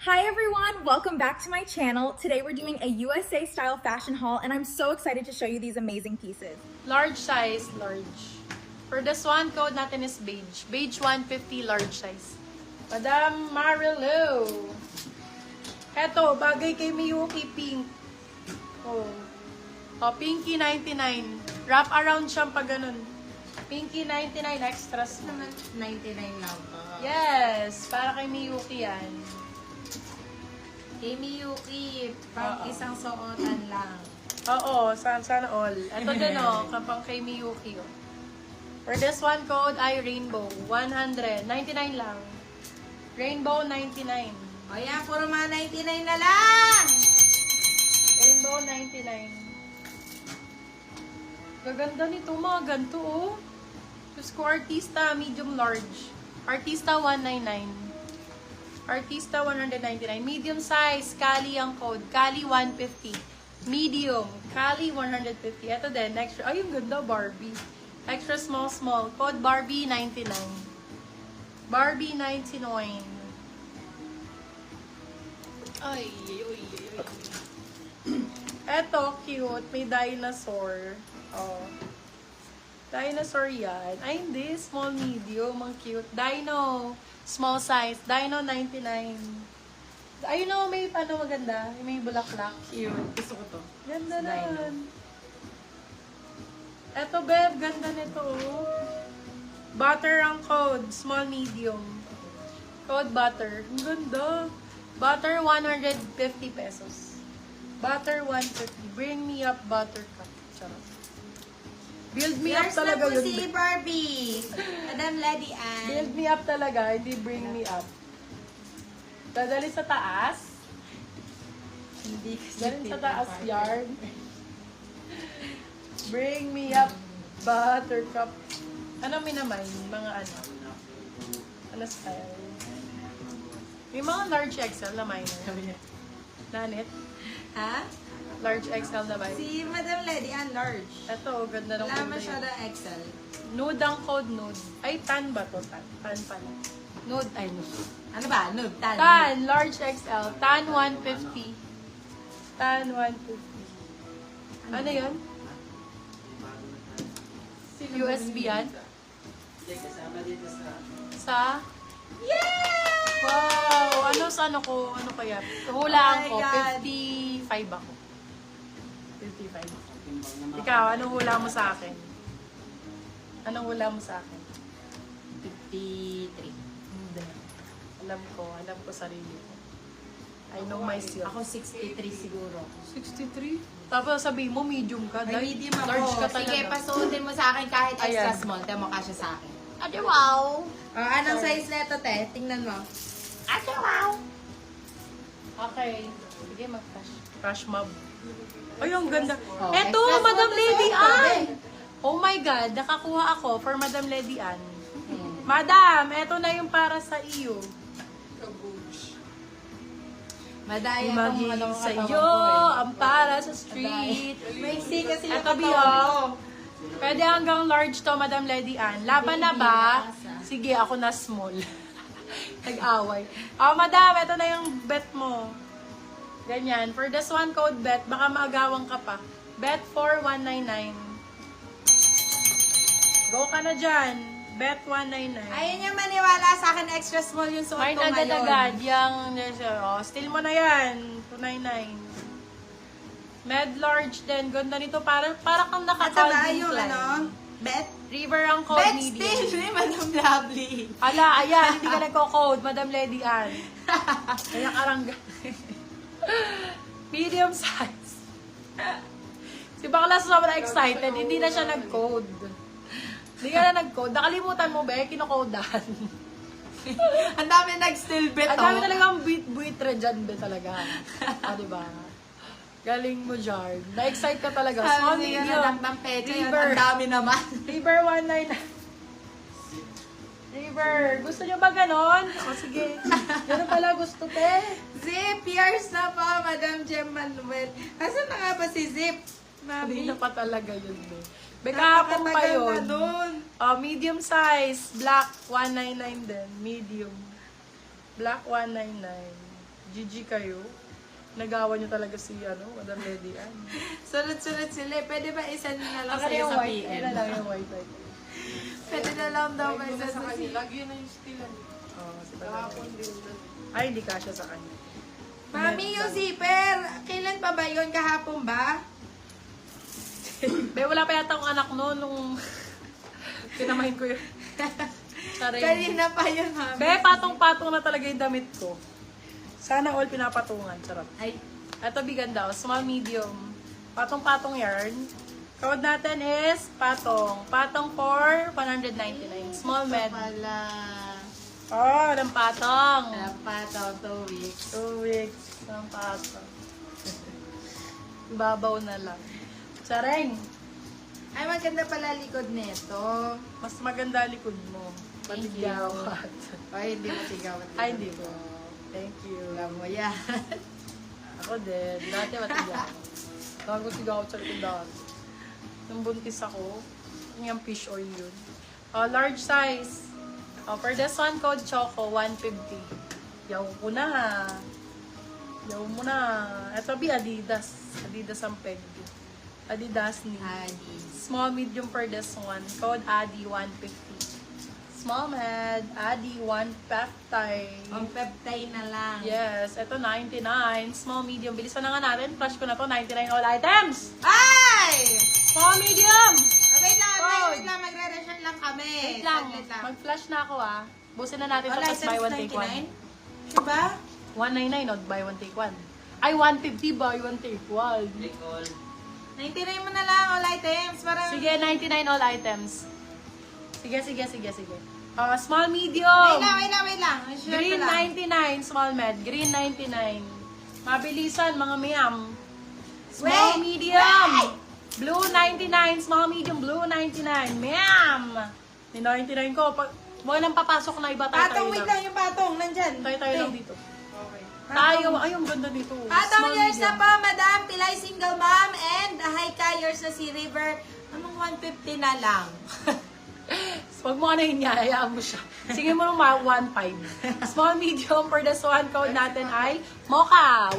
Hi everyone, welcome back to my channel. Today we're doing a USA style fashion haul and I'm so excited to show you these amazing pieces. Large size, large. For this one, code natin is beige. Beige 150, large size. Madam Marilu. Eto, bagay kay Miyuki pink. Oh. Oh, pinky 99. Wrap around siyang pag ganun. Pinky 99 extras. 99 lang to. Yes, para kay Miyuki yan. Kay Miyuki, pang isang suotan lang. Oo, sana all. Ito din o, kapang kay Miyuki o. For this one, code ay Rainbow. 100. 99 lang. Rainbow 99. O yan, puro mga 99 na lang! Rainbow 99. Gaganda nito, mga ganito oh. Diyos ko, Artista, medium large. Artista 199. Artista 199. Medium size, Kali ang code. Kali 150. Medium, Kali 150. Ito din, extra. Ay, yung ganda, Barbie. Extra small. Code Barbie 99. Barbie 99. Ay. Eto, cute. May dinosaur. Oh. Dinosaur yan. Ay, hindi. Small, medium. Ang cute. Dino. Small size. Dino 99. Ayun o, may ano maganda. May bulaklak. Cute. Gusto ko to. Ganda Dino. naman. Eto, Beb. Ganda nito. Oh. Butter ang code. Small, medium. Code butter. Ang ganda. Butter, 150 pesos. Butter, 150. Bring me up buttercup. Charot. Build me up Yours talaga na po yun. si Barbie. Madam Lady Ann. Build me up talaga, hindi bring me up. Dadali sa taas. Hindi kasi Dalhin sa taas yard. Bring me up, buttercup. Ano minamay? Mga ano? Ano style? May mga large XL na minor. Nanit? Ha? Large XL na ba? Si Madam Lady Ann, large. Ito, ganda ng Wala kulay. masyado XL. Nude ang code, nude. Ay, tan ba to? Tan pala. Nude, ay nude. Ano ba? Nude, tan. Tan, large XL. Tan 150. Tan 150. Ano yun? USB yan? Sa? Yeah! Wow! Ano sa ano ko? Ano kaya? Hulaan ko. Oh my God. 55 ako. 55. Ikaw, anong hula mo sa akin? Anong hula mo sa akin? 53. Hindi. Alam ko sarili ko. I know myself. Ako 63 siguro. 63? Tapos sabihin mo, medium ka. May dahil medium ako. large ka talaga. Sige, pasuotin mo sa akin kahit extra Ayan. small. Temo kasya sa akin. Ate, wow! Anong size na ito, te? Tingnan mo. Ate, wow! Okay. Sige, mag-crush. Crush mob. Ay, ang ganda. Oh, Eto, extra Madam small Lady na size, Ann! Oh my God, nakakuha ako for Madam Lady Ann. Madam, eto na yung para sa iyo. Madaya Maging tong sa katawan iyo, ko eh. ang para sa street. Maiksi kasi yung Eto, katawan Bio. ko. Pwede hanggang large to, Madam Lady Ann. Laban na ba? Sige, ako na small. Nag-away. Oh, Madam, ito na yung bet mo. Ganyan. For this one code bet, baka maagawang ka pa. Bet 4199. Go ka na dyan. Bet 199. Ayun yung maniwala sa akin, extra small yung suot Mine ko agad-agad. ngayon. Oh, steal mo na yan. 299. Med large din. Ganda nito. Para kang At saka naka-Calvin yung Klein. ano, bet? River ang code Bet medium. still ni Madam Lovely. Ala, ayan, hindi ka nagko-code, Madam Lady Ann. Kaya karangga. Medium size. Si Bakla sobrang excited, hindi na siya nag-code. Hindi ka na nag-code. Nakalimutan mo, be, kinokodan. Ang dami nag-still bet. Ang dami talagang buitre dyan, be, talaga. Diba? Galing mo, Jard. Na-excite ka talaga. Small, Sabi nga medium. na ng pecho yun, River. ang dami naman. River 19. River, gusto nyo ba ganon? O sige. Ganun pala gusto, te. Zip, years na po, Madam Jem Manuel. Asan na nga ba si Zip? Hindi Mami. na pa talaga yun, be. Bekapong pa Napakatagal yun. na dun. Medium size, black, 199 din. Medium. Black, 199. GG kayo. Nagawa nyo talaga si, Madam Lady Ann. Sunod-sunod sila. Pwede ba isa na lang Ako sa'yo yung sa white. PM? Ano lang yung white light. Pwede na lang daw ba isa sa kanya. Lagi na yung stilan. Oh, sa Kahapon din. Ay, hindi kasya sa kanya. Mami, yung zipper. Kailan pa ba yun? Kahapon ba? Be, wala pa yata akong anak noon nung pinamahin ko yun. Sorry. Kanina pa yun, mami. Be, patong-patong na talaga yung damit ko. Sana all pinapatungan. Sarap. Ay, Ito biganda. Small, medium. Patong-patong yarn. Code natin is patong. Patong for 199. Small, med. pala. Oh, ng patong. Napataw 2 weeks. 2 weeks ng patong. Babaw na lang. Sareng. Ay, maganda pala likod nito. Mas maganda likod mo. Thank you. Patigawat. Ay, hindi mo sigawan. Ay, hindi ko. Thank you. Alam mo yan. Ako din. Dati matigawat. Bago sigawat sa likod dati. Nung buntis ako, yung fish oil yun. Large size. For this one, code Choco, 150. Yaw ko na. Yaw mo na. Ito be Adidas. Adidas ang peg. Adidas ni. Adi. Small, medium for this one. Code Adi, 150. Small, med. Adi, 150. Ang peptide na lang. Yes, ito 99. Small, medium. Bilisan na nga natin. Flash ko na to. 99 all items. Ay! Small, medium. Wait lang, Code. wait lang. Magre-ration lang kami. Wait lang. Saglit lang. Mag-flash na ako Busin na natin ito. All Tapos buy items one, take one. 99? Diba? 199 not buy one, take one. Ay, 150 buy one, take one. 99 mo na lang all items. Para Sige, 99 all items. Sige. Small, medium. Wait lang. Sure Green ko lang. 99, small med. Green 99. Mabilisan, mga miyam. Small, Wait! medium. Blue 99, small, medium. Blue 99. Miyam. May 99 ko. Walang papasok na iba. Patong, wait lang yung patong. Nandyan. Tayo lang dito. Okay. Tayo. Ay, ang ganda dito. Patong Small, years na medium. po, Madam. Pilay single mom. And Haika years na si River. Anong 150 na lang? Huwag mo ka na hinyayaan mo siya. Sige mo nung 1.5. Small, medium for this one code natin ay Mocha.